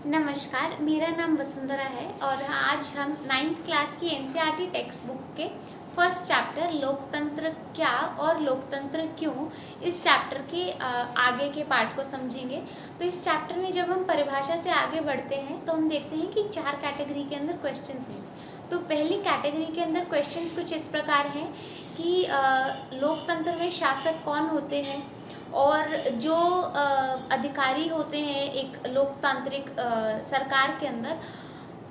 नमस्कार, मेरा नाम वसुंधरा है और आज हम 9th क्लास की एनसीईआरटी टेक्स्ट बुक के फर्स्ट चैप्टर लोकतंत्र क्या और लोकतंत्र क्यों इस चैप्टर के आगे के पार्ट को समझेंगे। तो इस चैप्टर में जब हम परिभाषा से आगे बढ़ते हैं तो हम देखते हैं कि 4 कैटेगरी के अंदर क्वेश्चंस हैं। तो पहली कैटेगरी के अंदर क्वेश्चंस कुछ इस प्रकार हैं कि लोकतंत्र में शासक कौन होते हैं और जो अधिकारी होते हैं एक लोकतांत्रिक सरकार के अंदर,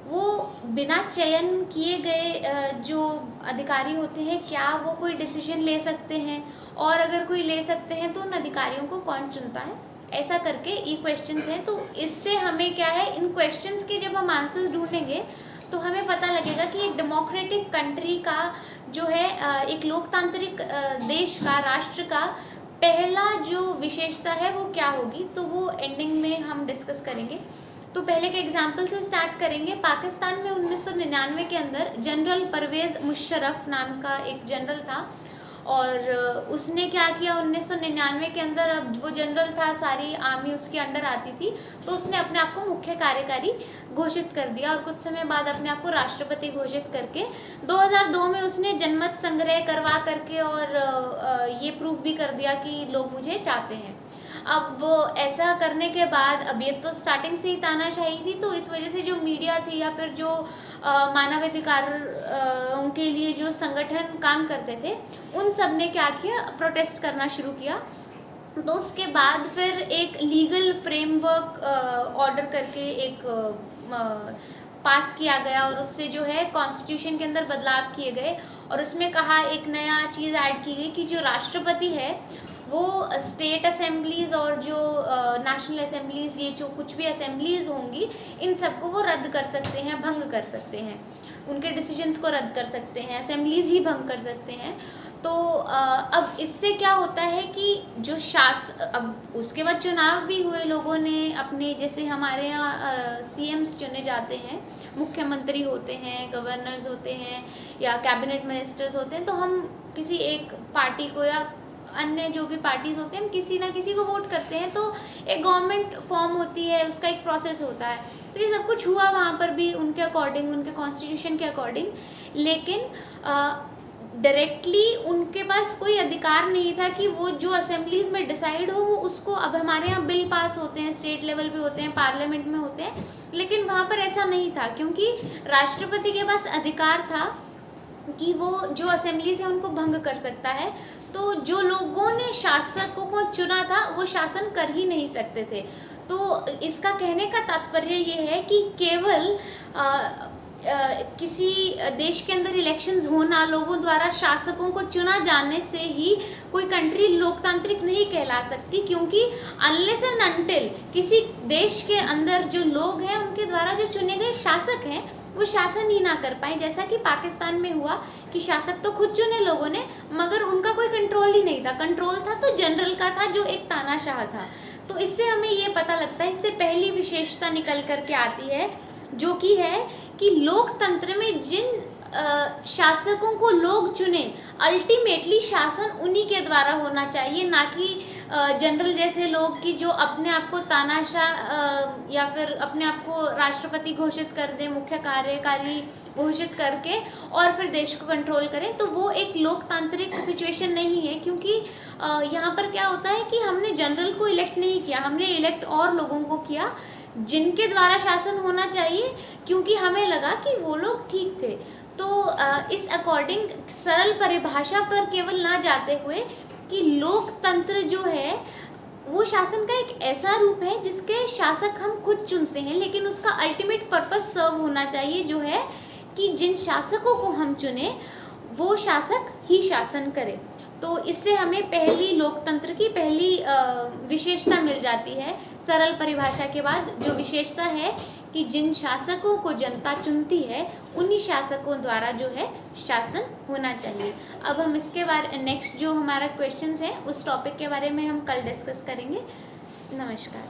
वो बिना चयन किए गए जो अधिकारी होते हैं, क्या वो कोई डिसीजन ले सकते हैं, और अगर कोई ले सकते हैं तो उन अधिकारियों को कौन चुनता है। ऐसा करके ये क्वेश्चंस हैं। तो इससे हमें क्या है, इन क्वेश्चंस के जब हम आंसर्स ढूंढेंगे तो हमें पता लगेगा कि एक डेमोक्रेटिक कंट्री का जो है, एक लोकतांत्रिक देश का, राष्ट्र का पहला जो विशेषता है वो क्या होगी। तो वो एंडिंग में हम डिस्कस करेंगे। तो पहले के एग्जाम्पल से स्टार्ट करेंगे। पाकिस्तान में 1999 के अंदर जनरल परवेज़ मुशर्रफ नाम का एक जनरल था और उसने क्या किया 1999 के अंदर, अब वो जनरल था, सारी आर्मी उसके अंडर आती थी, तो उसने अपने आप को मुख्य कार्यकारी घोषित कर दिया और कुछ समय बाद अपने आप को राष्ट्रपति घोषित करके 2002 में उसने जनमत संग्रह करवा करके और ये प्रूव भी कर दिया कि लोग मुझे चाहते हैं। अब ऐसा करने के बाद, अब ये तो स्टार्टिंग से ही तानाशाही थी, तो इस वजह से जो मीडिया थी या फिर जो मानवाधिकार के लिए जो संगठन काम करते थे, उन सब ने क्या किया, प्रोटेस्ट करना शुरू किया। तो उसके बाद फिर एक लीगल फ्रेमवर्क ऑर्डर करके एक पास किया गया और उससे जो है कॉन्स्टिट्यूशन के अंदर बदलाव किए गए और उसमें कहा, एक नया चीज़ ऐड की गई कि जो राष्ट्रपति है वो स्टेट असेंबलीज और जो नेशनल असेंबलीज, ये जो कुछ भी असेंबलीज होंगी, इन सबको वो रद्द कर सकते हैं, भंग कर सकते हैं, उनके डिसीजंस को रद्द कर सकते हैं, असेंबलीज ही भंग कर सकते हैं। तो अब इससे क्या होता है कि जो अब उसके बाद चुनाव भी हुए, लोगों ने अपने, जैसे हमारे यहाँ सीएम्स चुने जाते हैं, मुख्यमंत्री होते हैं, गवर्नर्स होते हैं या कैबिनेट मिनिस्टर्स होते हैं, तो हम किसी एक पार्टी को या अन्य जो भी पार्टीज होते हैं, हम किसी ना किसी को वोट करते हैं, तो एक गवर्नमेंट फॉर्म होती है, उसका एक प्रोसेस होता है। तो ये सब कुछ हुआ वहाँ पर भी उनके अकॉर्डिंग, उनके कॉन्स्टिट्यूशन के अकॉर्डिंग, लेकिन डायरेक्टली उनके पास कोई अधिकार नहीं था कि वो जो असेंबलीज में डिसाइड हो वो उसको, अब हमारे यहाँ बिल पास होते हैं, स्टेट लेवल पे होते हैं, पार्लियामेंट में होते हैं, लेकिन वहाँ पर ऐसा नहीं था, क्योंकि राष्ट्रपति के पास अधिकार था कि वो जो असेंबलीज है उनको भंग कर सकता है। तो जो लोगों ने शासकों को चुना था वो शासन कर ही नहीं सकते थे। तो इसका कहने का तात्पर्य ये है कि केवल किसी देश के अंदर इलेक्शंस होना, लोगों द्वारा शासकों को चुना जाने से ही कोई कंट्री लोकतांत्रिक नहीं कहला सकती, क्योंकि अनलेस एंड अनटिल किसी देश के अंदर जो लोग हैं उनके द्वारा जो चुने गए शासक हैं वो शासन ही ना कर पाए, जैसा कि पाकिस्तान में हुआ कि शासक तो खुद चुने लोगों ने, मगर उनका कोई कंट्रोल ही नहीं था। कंट्रोल था तो जनरल का था, जो एक तानाशाह था। तो इससे हमें ये पता लगता है, इससे पहली विशेषता निकल करके आती है, जो कि है कि लोकतंत्र में जिन शासकों को लोग चुने, अल्टीमेटली शासन उन्हीं के द्वारा होना चाहिए, ना कि जनरल जैसे लोग कि जो अपने आप को तानाशाह या फिर अपने आप को राष्ट्रपति घोषित कर दें, मुख्य कार्यकारी घोषित करके और फिर देश को कंट्रोल करें। तो वो एक लोकतांत्रिक सिचुएशन नहीं है, क्योंकि यहाँ पर क्या होता है कि हमने जनरल को इलेक्ट नहीं किया, हमने इलेक्ट और लोगों को किया जिनके द्वारा शासन होना चाहिए, क्योंकि हमें लगा कि वो लोग ठीक थे। तो इस अकॉर्डिंग सरल परिभाषा पर केवल ना जाते हुए कि लोकतंत्र जो है वो शासन का एक ऐसा रूप है जिसके शासक हम खुद चुनते हैं, लेकिन उसका अल्टीमेट पर्पस सर्व होना चाहिए, जो है कि जिन शासकों को हम चुने वो शासक ही शासन करे। तो इससे हमें पहली लोकतंत्र की पहली विशेषता मिल जाती है सरल परिभाषा के बाद। जो विशेषता है कि जिन शासकों को जनता चुनती है उन्हीं शासकों द्वारा जो है शासन होना चाहिए। अब हम इसके बारे, नेक्स्ट जो हमारा क्वेश्चंस है उस टॉपिक के बारे में हम कल डिस्कस करेंगे। नमस्कार।